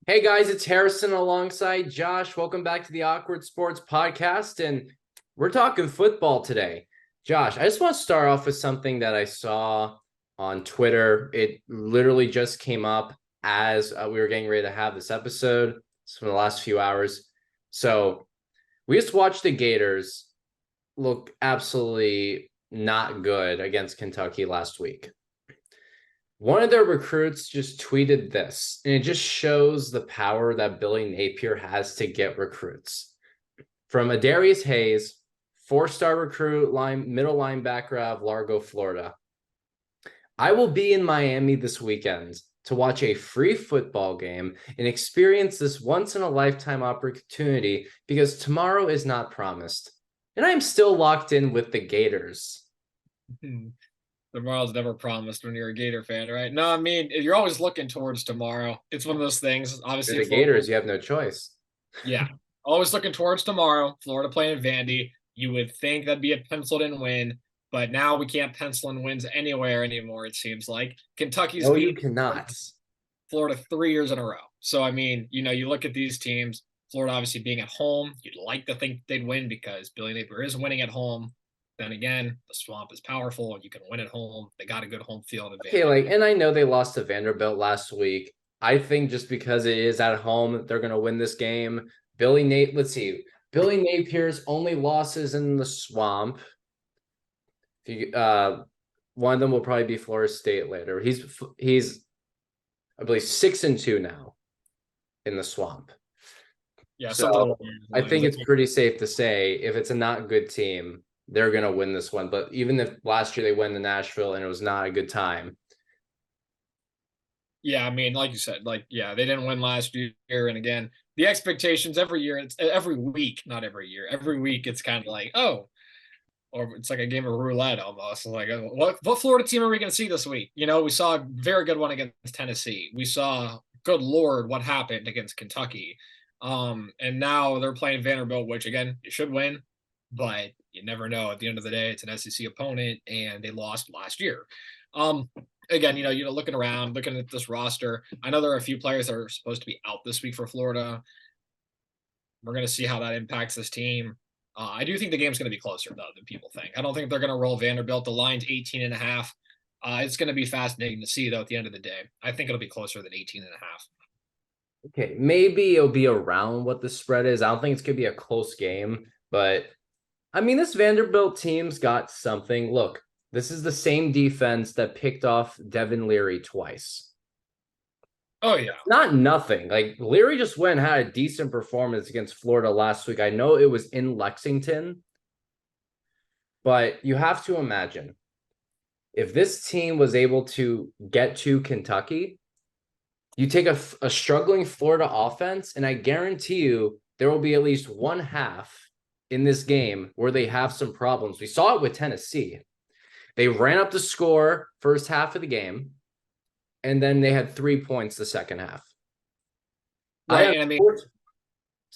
Hey guys, it's Harrison alongside Josh. Welcome back to the Awkward Sports Podcast, and we're talking football today. Josh, I just want to start off with something that I saw on Twitter. It literally just came up as we were getting ready to have this episode. It's from the last few hours. So we just watched the Gators look absolutely not good against Kentucky last week. One of their recruits just tweeted this, and it just shows the power that Billy Napier has to get recruits. From Adarius Hayes, four-star recruit, middle linebacker out of Largo, Florida. I will be in Miami this weekend to watch a free football game and experience this once-in-a-lifetime opportunity because tomorrow is not promised. And I'm still locked in with the Gators. Tomorrow's never promised when you're a Gator fan, right? No, I mean, you're always looking towards tomorrow. It's one of those things. For Obviously, the Gators, you have no choice. yeah, always looking towards tomorrow. Florida playing Vandy. You would think that'd be a penciled in win, but now we can't pencil in wins anywhere anymore, it seems like. Kentucky's No, you beat cannot. Florida 3 years in a row. So, I mean, you look at these teams, Florida obviously being at home, you'd like to think they'd win because Billy Napier is winning at home. Then again, the swamp is powerful. You can win at home. They got a good home field advantage. Okay, and I know they lost to Vanderbilt last week. I think just because it is at home, they're going to win this game. Let's see. Billy Napier's only losses in the swamp. One of them will probably be Florida State later. He's I believe 6-2 now in the swamp. Yeah, so I think it's pretty safe to say if it's a not good team, they're going to win this one. But even if last year they went to Nashville and it was not a good time. Yeah, I mean, like you said, they didn't win last year. And again, the expectations every year, it's every week, not every year. Every week, it's kind of like, oh, or it's like a game of roulette almost. Like, what Florida team are we going to see this week? We saw a very good one against Tennessee. We saw, good Lord, what happened against Kentucky. And now they're playing Vanderbilt, which again, you should win, but you never know. At the end of the day, it's an SEC opponent, and they lost last year. Again, looking around, looking at this roster, I know there are a few players that are supposed to be out this week for Florida. We're going to see how that impacts this team. I do think the game's going to be closer, though, than people think. I don't think they're going to roll Vanderbilt. The line's 18.5. It's going to be fascinating to see, though, at the end of the day. I think it'll be closer than 18.5. Okay, maybe it'll be around what the spread is. I don't think it's going to be a close game, but I mean, this Vanderbilt team's got something. Look, this is the same defense that picked off Devin Leary twice. Oh, yeah. Not nothing. Like, Leary just went and had a decent performance against Florida last week. I know it was in Lexington, but you have to imagine if this team was able to get to Kentucky, you take a struggling Florida offense, and I guarantee you there will be at least one half in this game where they have some problems. We saw it with Tennessee. They ran up the score first half of the game, and then they had 3 points the second half. Right, and I mean,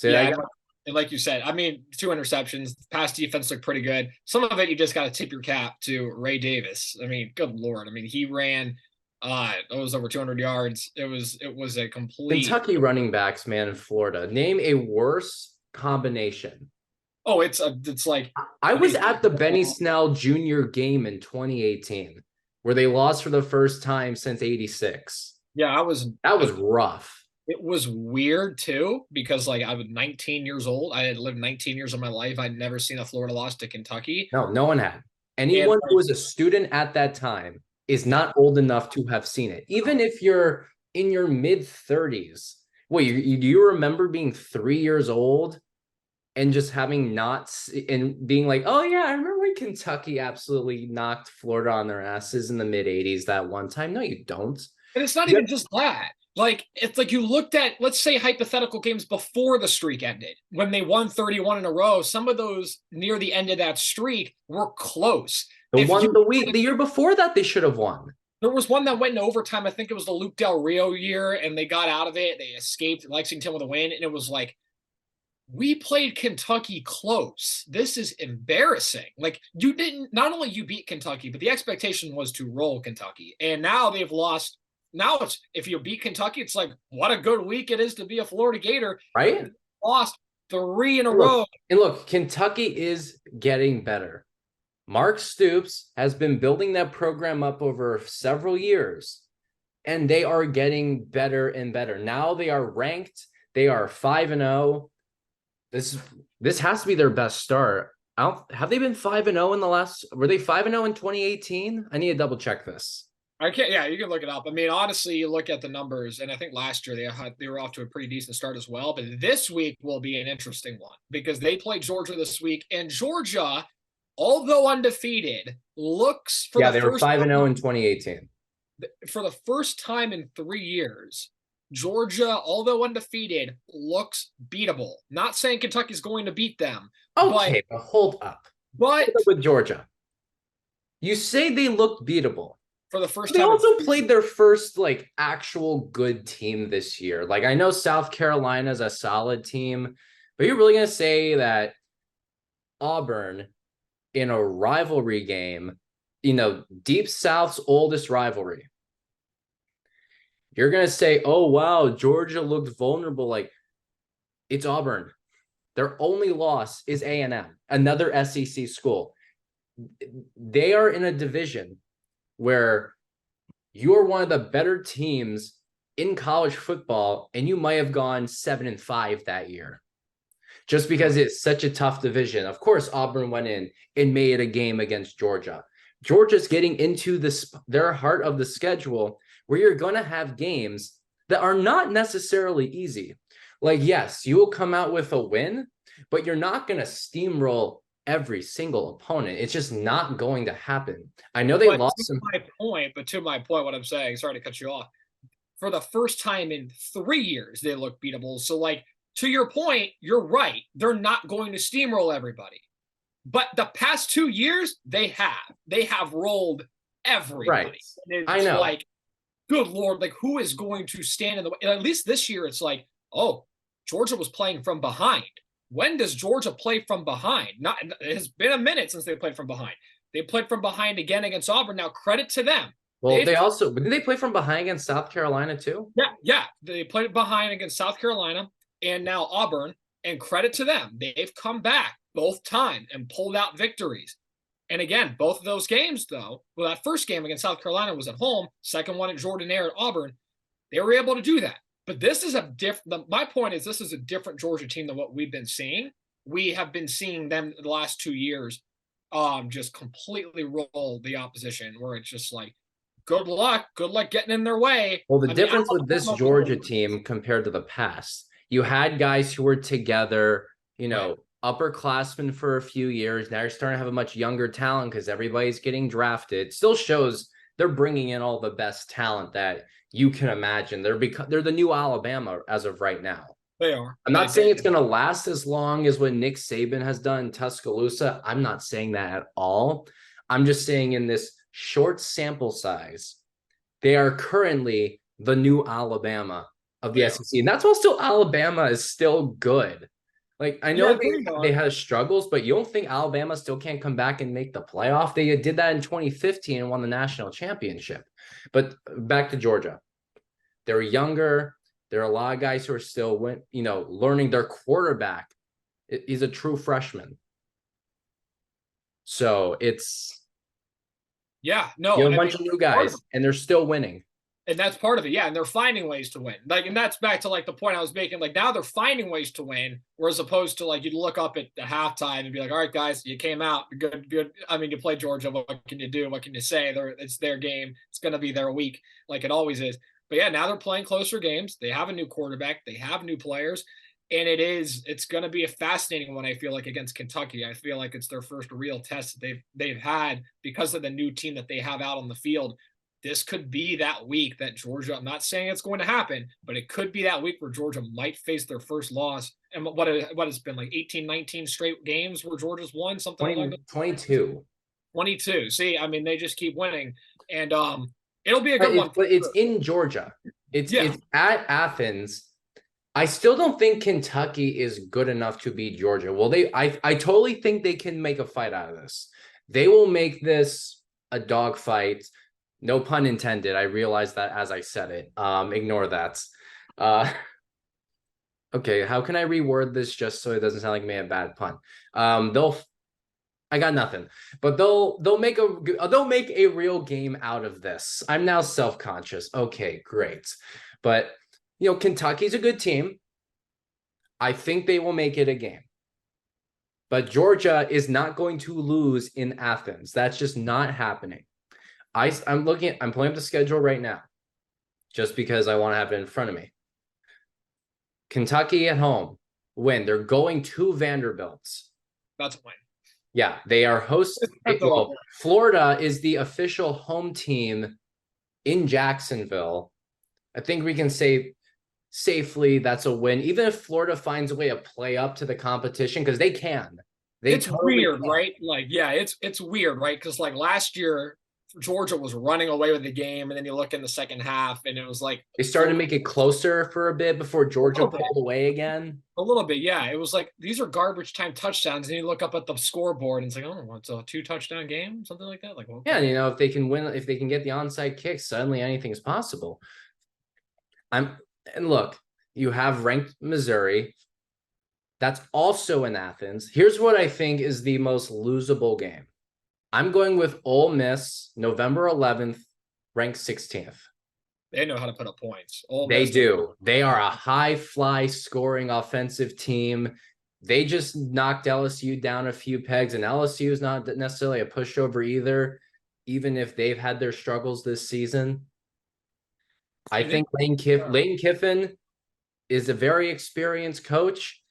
and like you said, I mean, 2 interceptions, pass defense looked pretty good. Some of it you just got to tip your cap to Ray Davis. I mean, good Lord. I mean, he ran it was over 200 yards. It was a complete Kentucky running backs, man, in Florida. Name a worse combination. Oh, it's like I was at the Benny Snell Jr. game in 2018 where they lost for the first time since 86. Yeah, that was rough. It was weird too, because like I was 19 years old. I had lived 19 years of my life. I'd never seen a Florida loss to Kentucky. No one had. Anyone who was a student at that time is not old enough to have seen it. Even if you're in your mid-30s. Wait, do you remember being 3 years old and just having and being like, oh yeah, I remember when Kentucky absolutely knocked Florida on their asses in the mid-80s that one time? No, you don't. And it's not even just that. Like, it's like you looked at, let's say, hypothetical games before the streak ended, when they won 31 in a row. Some of those near the end of that streak were close. The year before that, they should have won. There was one that went into overtime. I think it was the Luke Del Rio year, and they got out of it. They escaped Lexington with a win, and it was like, we played Kentucky close. This is embarrassing. Like, you didn't, not only you beat Kentucky, but the expectation was to roll Kentucky. And now they've lost now it's if you beat Kentucky, it's like what a good week it is to be a Florida Gator. right? Lost 3 in a And row. look, Kentucky is getting better. Mark Stoops has been building that program up over several years, and they are getting better and better. Now they are ranked. They are 5-0. This has to be their best start. Have they been 5-0 in the last? Were they 5-0 in 2018? I need to double check this. I can't. Yeah, you can look it up. I mean, honestly, you look at the numbers, and I think last year they were off to a pretty decent start as well. But this week will be an interesting one because they play Georgia this week, and Georgia, although undefeated, looks for they were 5-0 in 2018. For the first time in 3 years. Georgia, although undefeated, looks beatable. Not saying Kentucky's going to beat them. Okay, but hold up. But hold up with Georgia, you say they looked beatable. For the first time. They also played their first like actual good team this year. Like I know South Carolina's a solid team, but you're really gonna say that Auburn in a rivalry game, Deep South's oldest rivalry, you're gonna say, oh wow, Georgia looked vulnerable. Like it's Auburn. Their only loss is A&M, another SEC school. They are in a division where you're one of the better teams in college football, and you might have gone 7-5 that year just because it's such a tough division. Of course, Auburn went in and made a game against Georgia. Georgia's getting into their heart of the schedule where you're going to have games that are not necessarily easy. Like, yes, you will come out with a win, but you're not going to steamroll every single opponent. It's just not going to happen. I know they lost some. To my point, what I'm saying, sorry to cut you off. For the first time in 3 years, they look beatable. So, like, to your point, you're right. They're not going to steamroll everybody. But the past 2 years, they have rolled everybody. Right. I know. Like, good Lord, like who is going to stand in the way? And at least this year, it's like, oh, Georgia was playing from behind. When does Georgia play from behind? It has been a minute since they played from behind. They played from behind again against Auburn. Now, credit to them. Well, didn't they play from behind against South Carolina too? Yeah. They played behind against South Carolina and now Auburn, and credit to them. They've come back both times and pulled out victories. And again, both of those games, though, well, that first game against South Carolina was at home, second one at Jordan-Hare at Auburn. They were able to do that. But this is my point is this is a different Georgia team than what we've been seeing. We have been seeing them the last 2 years just completely roll the opposition, where it's just like, good luck getting in their way. Well, the difference with this Georgia team compared to the past, you had guys who were together, upperclassmen for a few years. Now you're starting to have a much younger talent because everybody's getting drafted. It still shows they're bringing in all the best talent that you can imagine. They're the new Alabama as of right now. They are. I'm not saying it's going to last as long as what Nick Saban has done in Tuscaloosa. I'm not saying that at all. I'm just saying in this short sample size, they are currently the new Alabama of the SEC. And that's why still Alabama is still good. Like, I know they had struggles, but you don't think Alabama still can't come back and make the playoff? They did that in 2015 and won the national championship. But back to Georgia. They're younger. There are a lot of guys who are still, learning. Their quarterback is a true freshman. So it's... Yeah, no. You have a bunch of new guys, and they're still winning. And that's part of it. Yeah. And they're finding ways to win. Like, and that's back to like the point I was making. Like, now they're finding ways to win, whereas opposed to like you'd look up at the halftime and be like, all right, guys, you came out good. I mean, you played Georgia. What can you do? What can you say? It's their game. It's going to be their week, like it always is. But yeah, now they're playing closer games. They have a new quarterback. They have new players. And it's going to be a fascinating one, I feel like, against Kentucky. I feel like it's their first real test that they've had because of the new team that they have out on the field. This could be that week that Georgia, I'm not saying it's going to happen, but it could be that week where Georgia might face their first loss. And what has been like 18, 19 straight games where Georgia's won, something 20, like that? 22. 22. See, I mean, they just keep winning. And it'll be a good one. But it's in Georgia. It's at Athens. I still don't think Kentucky is good enough to beat Georgia. Well, I totally think they can make a fight out of this. They will make this a dogfight. No pun intended. I realized that as I said it. Ignore that. Uh, okay, how can I reword this just so it doesn't sound like I made a bad pun? They'll I got nothing, but they'll make a real game out of this. I'm now self-conscious. Okay, great. But Kentucky's a good team. I think they will make it a game. But Georgia is not going to lose in Athens. That's just not happening. I'm pulling up the schedule right now just because I want to have it in front of me. Kentucky at home win. They're going to Vanderbilt. That's a win. Yeah, they are host. Well, Florida is the official home team in Jacksonville. I think we can say safely that's a win, even if Florida finds a way to play up to the competition, because they can. It's weird, right? Like, yeah, it's weird, right? Because like last year, Georgia was running away with the game, and then you look in the second half, and it was like they started to make it closer for a bit before Georgia pulled away again. A little bit, yeah. It was like these are garbage time touchdowns, and you look up at the scoreboard, and it's like, oh, it's a 2-touchdown game, something like that. Like, okay. Yeah, if they can win, if they can get the onside kick, suddenly anything's possible. And look, you have ranked Missouri. That's also in Athens. Here's what I think is the most losable game. I'm going with Ole Miss, November 11th, ranked 16th. They know how to put up points. They do. They are a high fly scoring offensive team. They just knocked LSU down a few pegs, and LSU is not necessarily a pushover either, even if they've had their struggles this season. I think Lane Kiffin is a very experienced coach.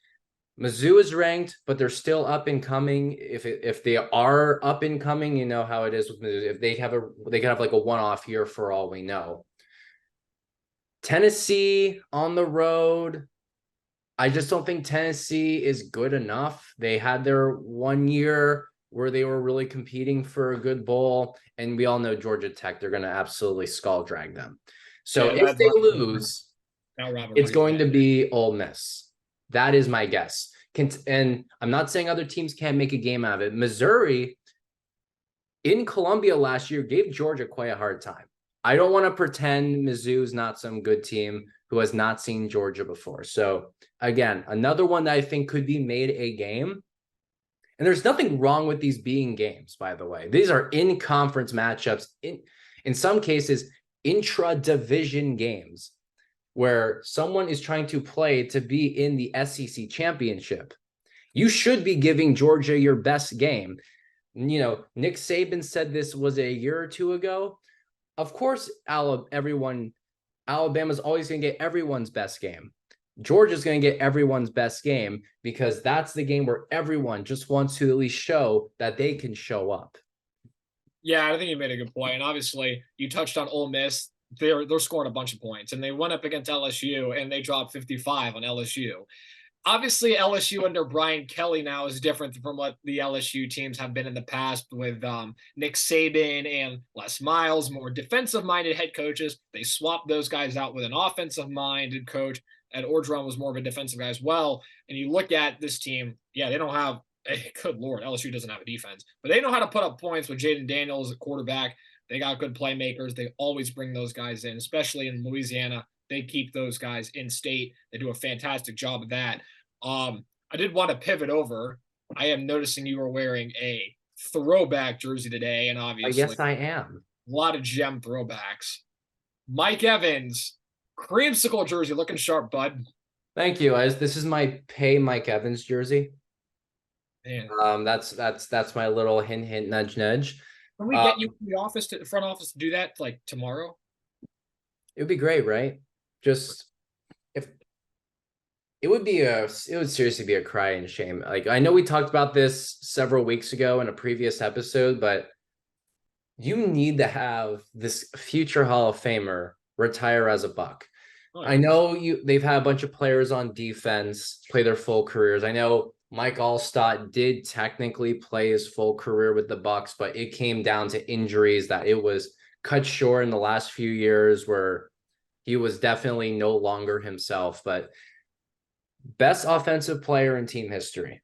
Mizzou is ranked, but they're still up and coming. If they are up and coming, you know how it is with Mizzou. If they could have like a one-off year for all we know. Tennessee on the road. I just don't think Tennessee is good enough. They had their 1 year where they were really competing for a good bowl, and we all know Georgia Tech, they're going to absolutely skull drag them. So if they lose, it's going to be Ole Miss. That is my guess. And I'm not saying other teams can't make a game out of it. Missouri in Columbia last year gave Georgia quite a hard time. I don't want to pretend Mizzou's not some good team who has not seen Georgia before. So again, another one that I think could be made a game. And there's nothing wrong with these being games, by the way. These are in-conference matchups, in some cases, intra-division games where someone is trying to play to be in the SEC championship. You should be giving Georgia your best game. Nick Saban said this was a year or two ago. Of course, Alabama's always going to get everyone's best game. Georgia's going to get everyone's best game because that's the game where everyone just wants to at least show that they can show up. Yeah, I think you made a good point. And obviously, you touched on Ole Miss. They're scoring a bunch of points, and they went up against LSU, and they dropped 55 on LSU. Obviously, LSU under Brian Kelly now is different from what the LSU teams have been in the past with Nick Saban and Les Miles, more defensive-minded head coaches. They swapped those guys out with an offensive-minded coach, and Orgeron was more of a defensive guy as well. And you look at this team, yeah, they don't have – good Lord, LSU doesn't have a defense. But they know how to put up points with Jaden Daniels at quarterback. They got good playmakers. They always bring those guys in, especially in Louisiana. They keep those guys in state. They do a fantastic job of that. I did want to pivot over. I am noticing you are wearing a throwback jersey today, and obviously, yes, I am. A lot of gem throwbacks. Mike Evans, creamsicle jersey, looking sharp, bud. Thank you. This is my pay Mike Evans jersey. Man. That's my little hint, nudge. Can we get you to the front office to do that like tomorrow? It would be great, right? Just if it would seriously be a cry and shame. Like, I know we talked about this several weeks ago in a previous episode, but you need to have this future Hall of Famer retire as a Buck. Oh, yeah. I know they've had a bunch of players on defense play their full careers. I know Mike Allstott did technically play his full career with the Bucks, but it came down to injuries that it was cut short in the last few years where he was definitely no longer himself. But best offensive player in team history.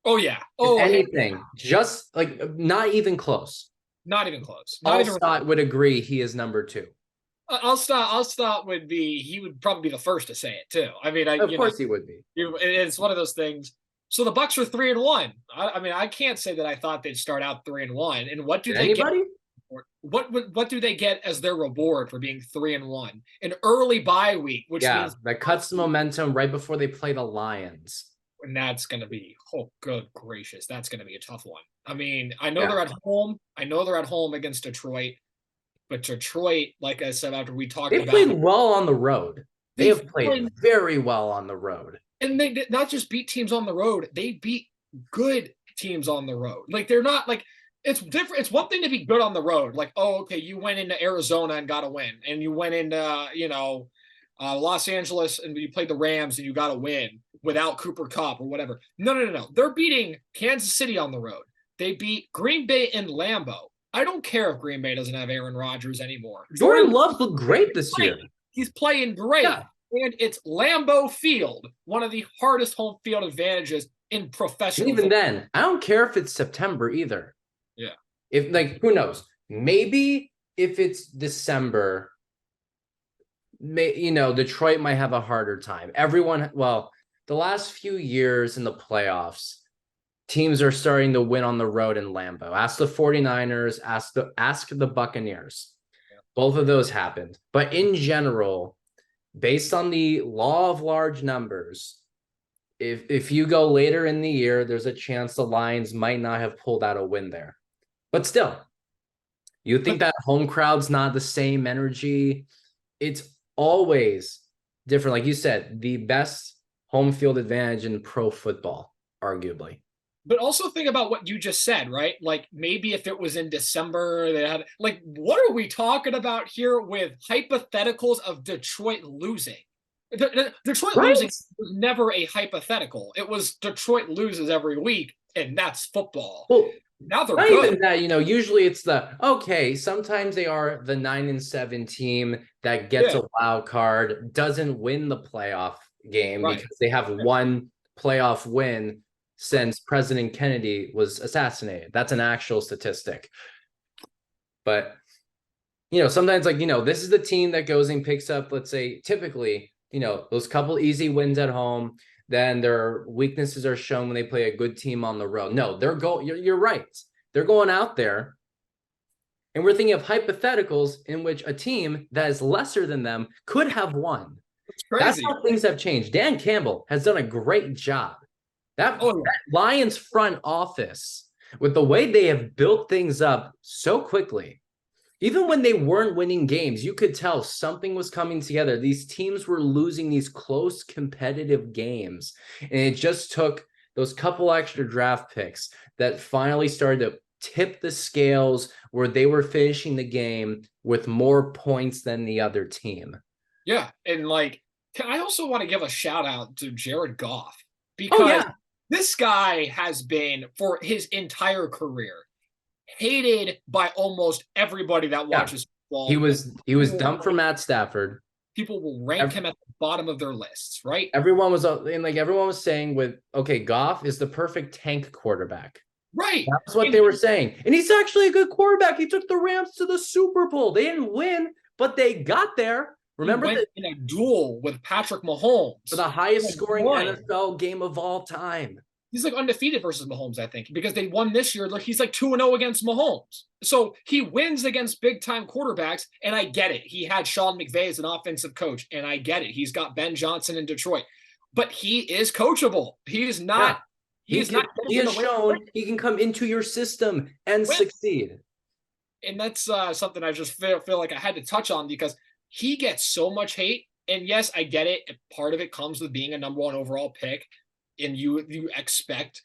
Oh, yeah. If anything, just like not even close. Not even close. Not even. Allstott would agree he is number two. Allstott would be. He would probably be the first to say it too. I mean, Of course he would be. it's one of those things. So the Bucks are 3-1. I mean, I can't say that I thought they'd start out 3-1. And what do Did they anybody? get? What do they get as their reward for being 3-1? An early bye week, which means that cuts the momentum right before they play the Lions. And that's going to be, oh, good gracious, that's going to be a tough one. I mean, I know they're at home. I know they're at home against Detroit, but Detroit, like I said, after we talked about, they played well on the road. They have played very well on the road, and they did not just beat teams on the road; they beat good teams on the road. Like they're not like it's different. It's one thing to be good on the road, like oh, okay, you went into Arizona and got a win, and you went into Los Angeles and you played the Rams and you got a win without Cooper Kupp or whatever. No. They're beating Kansas City on the road. They beat Green Bay in Lambeau. I don't care if Green Bay doesn't have Aaron Rodgers anymore. Jordan Love looked great this year. He's playing great. Yeah. And it's Lambeau Field, one of the hardest home field advantages in professional football. Then, I don't care if it's September either. Yeah. If who knows? Maybe if it's December, Detroit might have a harder time. The last few years in the playoffs, teams are starting to win on the road in Lambeau. Ask the 49ers, ask the Buccaneers. Yeah. Both of those happened. But in general, based on the law of large numbers, if you go later in the year, there's a chance the Lions might not have pulled out a win there. But still, you think that home crowd's not the same energy. It's always different. Like you said, the best home field advantage in pro football, arguably. But also think about what you just said, right? Like maybe if it was in December, they had like, what are we talking about here with hypotheticals of Detroit losing? Detroit losing was never a hypothetical. It was Detroit loses every week, and that's football. Well, now they're not good. Even that, usually it's sometimes they are the 9-7 team that gets a wild card, doesn't win the playoff game because they have one playoff win since President Kennedy was assassinated. That's an actual statistic. But, sometimes this is the team that goes and picks up, let's say, typically, those couple easy wins at home. Then their weaknesses are shown when they play a good team on the road. No, you're right. They're going out there. And we're thinking of hypotheticals in which a team that is lesser than them could have won. That's how things have changed. Dan Campbell has done a great job. That Lions front office, with the way they have built things up so quickly, even when they weren't winning games, you could tell something was coming together. These teams were losing these close competitive games, and it just took those couple extra draft picks that finally started to tip the scales where they were finishing the game with more points than the other team. Yeah, and I also want to give a shout out to Jared Goff because this guy has been, for his entire career, hated by almost everybody that watches football. He was dumped for Matt Stafford. People will rank him at the bottom of their lists, right? Everyone was saying Goff is the perfect tank quarterback. Right. That's what they were saying. And he's actually a good quarterback. He took the Rams to the Super Bowl. They didn't win, but they got there. Remember in a duel with Patrick Mahomes for the highest scoring NFL game of all time. He's undefeated versus Mahomes, I think, because they won this year. He's 2-0 against Mahomes. So he wins against big-time quarterbacks, and I get it. He had Sean McVay as an offensive coach, and I get it. He's got Ben Johnson in Detroit. But he is coachable. He is not. He has shown he can come into your system and succeed. And that's something I just feel like I had to touch on because he gets so much hate. And yes, I get it. Part of it comes with being a number one overall pick. And you expect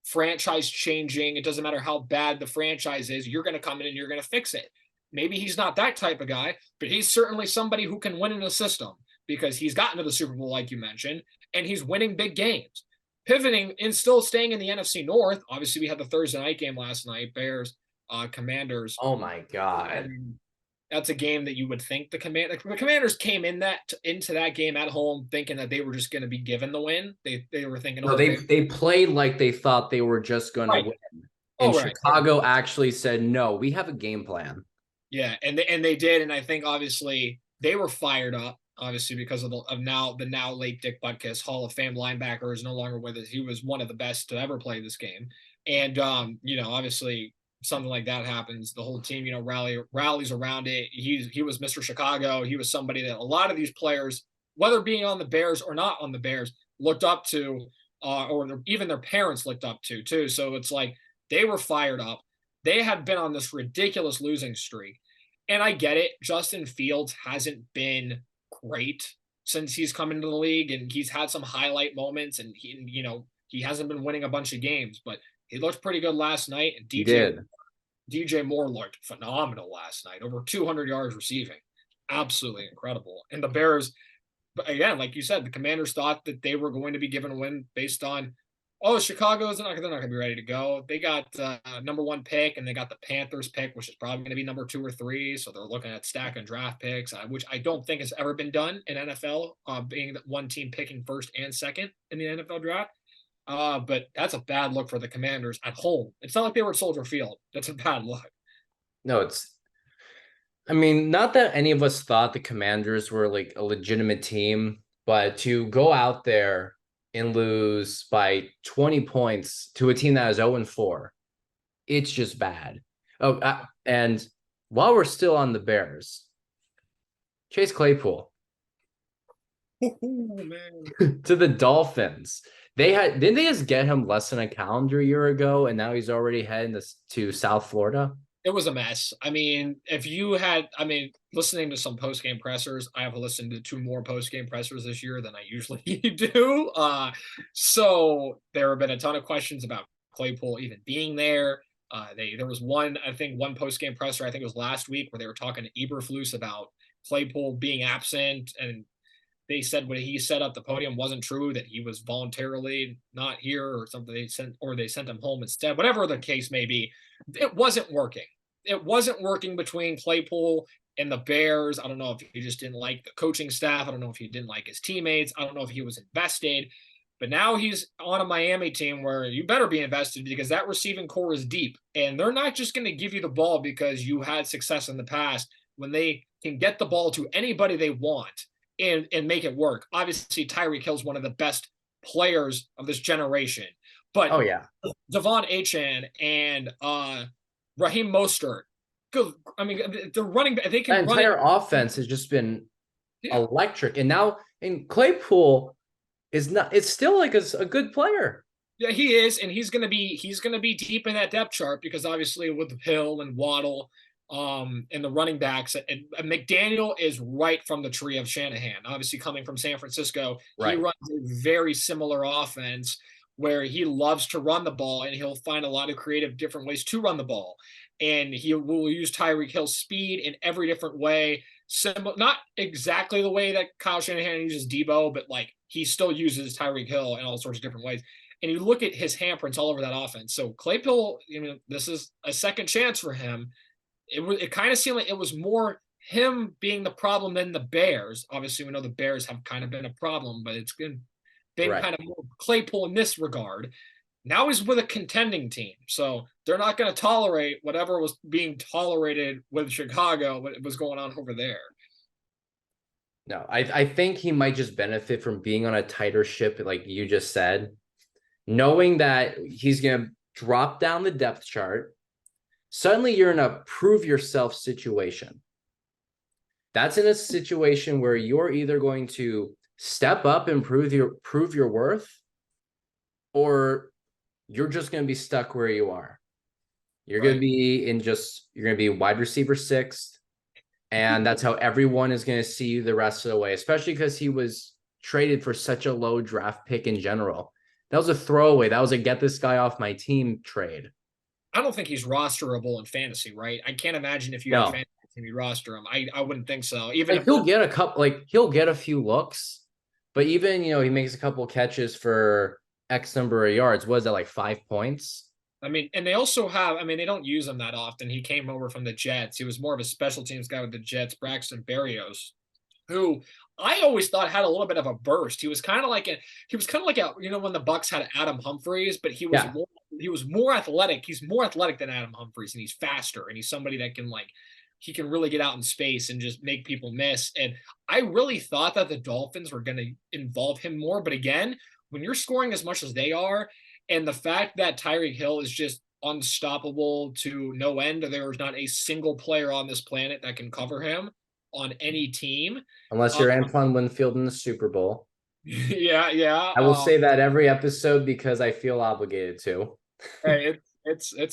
franchise changing. It doesn't matter how bad the franchise is. You're going to come in and you're going to fix it. Maybe he's not that type of guy, but he's certainly somebody who can win in a system because he's gotten to the Super Bowl, like you mentioned, and he's winning big games. Pivoting and still staying in the NFC North. Obviously, we had the Thursday night game last night, Bears, Commanders. Oh, my God. That's a game that you would think the Commanders came into that game at home thinking that they were just going to be given the win. They were thinking, they played like they thought they were just going to win. And Oh, right. Yeah. Chicago actually said, no, we have a game plan. Yeah, and they did, and I think obviously they were fired up, obviously because of the now late Dick Butkus Hall of Fame linebacker is no longer with us. He was one of the best to ever play this game, and obviously something like that happens, the whole team rallies around it. He was Mr. Chicago. He was somebody that a lot of these players, whether being on the Bears or not on the Bears, looked up to, or even their parents looked up to too. So it's like they were fired up. They had been on this ridiculous losing streak. And I get it. Justin Fields hasn't been great since he's come into the league, and he's had some highlight moments, and he hasn't been winning a bunch of games, but he looked pretty good last night. And He did. DJ Moore looked phenomenal last night, over 200 yards receiving. Absolutely incredible. And the Bears, but again, like you said, the Commanders thought that they were going to be given a win based on, oh, Chicago's they're not going to be ready to go. They got number 1 pick, and they got the Panthers pick, which is probably going to be number 2 or 3. So they're looking at stacking draft picks, which I don't think has ever been done in NFL, being that one team picking first and second in the NFL draft. But that's a bad look for the Commanders at home. It's not like they were at Soldier Field. That's a bad look. No, I mean, not that any of us thought the Commanders were like a legitimate team, but to go out there and lose by 20 points to a team that is 0-4, it's just bad. Oh, and while we're still on the Bears, Chase Claypool to the Dolphins. Didn't they just get him less than a calendar year ago, and now he's already heading to South Florida? It was a mess. I mean, listening to some post-game pressers, I have listened to 2 more post-game pressers this year than I usually do. So there have been a ton of questions about Claypool even being there. There was one post-game presser, I think it was last week, where they were talking to Eberflus about Claypool being absent, and they said what he said at the podium wasn't true, that he was voluntarily not here or something. They sent him home instead. Whatever the case may be, it wasn't working. It wasn't working between Claypool and the Bears. I don't know if he just didn't like the coaching staff. I don't know if he didn't like his teammates. I don't know if he was invested. But now he's on a Miami team where you better be invested, because that receiving core is deep. And they're not just going to give you the ball because you had success in the past. When they can get the ball to anybody they want and make it work. Obviously, Tyreek Hill's one of the best players of this generation. But Oh yeah, Devon Achane and Raheem Mostert, good. I mean, they're running. They can that entire offense has just been electric. And now, and Claypool is not. It's still like a good player. Yeah, he is, and he's gonna be deep in that depth chart, because obviously with Hill and Waddle, and the running backs, and McDaniel is right from the tree of Shanahan. Obviously, coming from San Francisco, Right. he runs a very similar offense where he loves to run the ball, and he'll find a lot of creative different ways to run the ball. And he will use Tyreek Hill's speed in every different way. Not exactly the way that Kyle Shanahan uses Debo, but like he still uses Tyreek Hill in all sorts of different ways. And you look at his handprints all over that offense. So Claypool, this is a second chance for him. It kind of seemed like it was more him being the problem than the Bears. Obviously, we know the Bears have kind of been a problem, but it's been Right. kind of more Claypool in this regard. Now he's with a contending team, so they're not going to tolerate whatever was being tolerated with Chicago, what was going on over there. No, I think he might just benefit from being on a tighter ship, like you just said, knowing that he's going to drop down the depth chart. Suddenly you're in a prove yourself situation. That's in a situation where you're either going to step up and prove your worth, or you're just going to be stuck where you are. You're going to be you're going to be wide receiver 6, and that's how everyone is going to see you the rest of the way, especially because he was traded for such a low draft pick in general. That was a throwaway. That was a get this guy off my team trade. I don't think he's rosterable in fantasy, right? I can't imagine if you had a fantasy team, you roster him. I wouldn't think so. Even like if he'll get a few looks, but even he makes a couple catches for X number of yards. Was that like 5 points? I mean, and they also have, they don't use him that often. He came over from the Jets. He was more of a special teams guy with the Jets, Braxton Berrios, who I always thought had a little bit of a burst. He was kind of like when the Bucks had Adam Humphries, but he was more he was more athletic. He's more athletic than Adam Humphries, and he's faster, and he's somebody that can he can really get out in space and just make people miss. And I really thought that the Dolphins were going to involve him more. But again, when you're scoring as much as they are, and the fact that Tyreek Hill is just unstoppable to no end, there's not a single player on this planet that can cover him on any team. Unless you're Antoine Winfield in the Super Bowl. Yeah. I will say that every episode because I feel obligated to. Hey, it's something.